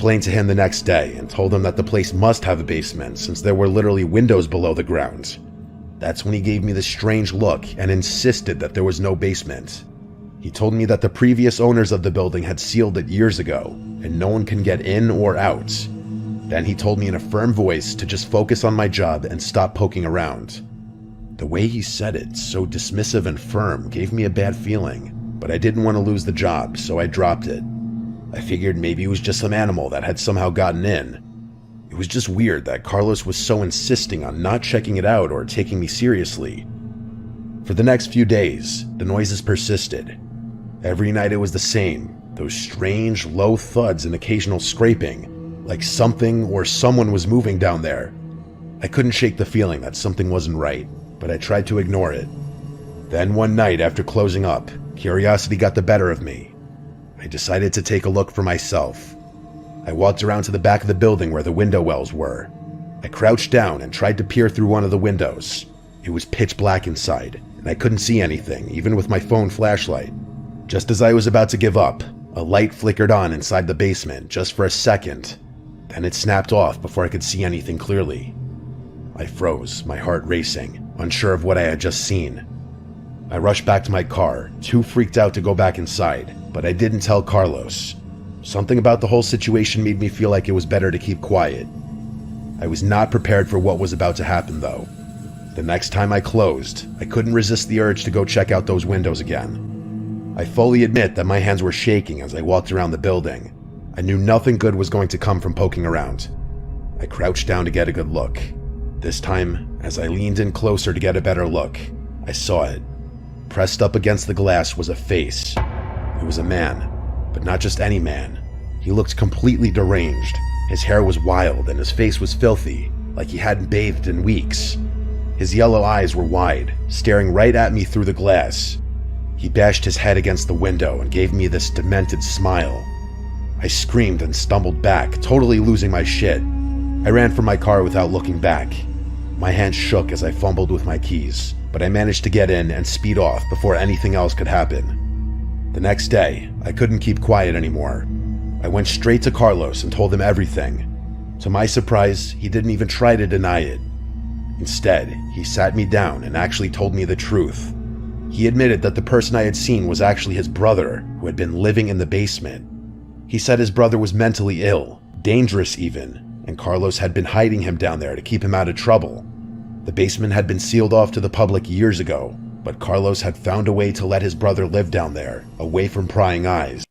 complained to him the next day and told him that the place must have a basement since there were literally windows below the ground. That's when he gave me this strange look and insisted that there was no basement. He told me that the previous owners of the building had sealed it years ago and no one can get in or out. Then he told me in a firm voice to just focus on my job and stop poking around. The way he said it, so dismissive and firm, gave me a bad feeling, but I didn't want to lose the job, so I dropped it. I figured maybe it was just some animal that had somehow gotten in. It was just weird that Carlos was so insisting on not checking it out or taking me seriously. For the next few days, the noises persisted. Every night it was the same, those strange, low thuds and occasional scraping, like something or someone was moving down there. I couldn't shake the feeling that something wasn't right, but I tried to ignore it. Then one night after closing up, curiosity got the better of me. I decided to take a look for myself. I walked around to the back of the building where the window wells were. I crouched down and tried to peer through one of the windows. It was pitch black inside, and I couldn't see anything, even with my phone flashlight. Just as I was about to give up, a light flickered on inside the basement just for a second. Then it snapped off before I could see anything clearly. I froze, my heart racing, unsure of what I had just seen. I rushed back to my car, too freaked out to go back inside, but I didn't tell Carlos. Something about the whole situation made me feel like it was better to keep quiet. I was not prepared for what was about to happen, though. The next time I closed, I couldn't resist the urge to go check out those windows again. I fully admit that my hands were shaking as I walked around the building. I knew nothing good was going to come from poking around. I crouched down to get a good look. This time, as I leaned in closer to get a better look, I saw it. Pressed up against the glass was a face. It was a man, but not just any man. He looked completely deranged. His hair was wild and his face was filthy, like he hadn't bathed in weeks. His yellow eyes were wide, staring right at me through the glass. He bashed his head against the window and gave me this demented smile. I screamed and stumbled back, totally losing my shit. I ran for my car without looking back. My hands shook as I fumbled with my keys, but I managed to get in and speed off before anything else could happen. The next day, I couldn't keep quiet anymore. I went straight to Carlos and told him everything. To my surprise, he didn't even try to deny it. Instead, he sat me down and actually told me the truth. He admitted that the person I had seen was actually his brother, who had been living in the basement. He said his brother was mentally ill, dangerous even, and Carlos had been hiding him down there to keep him out of trouble. The basement had been sealed off to the public years ago, but Carlos had found a way to let his brother live down there, away from prying eyes.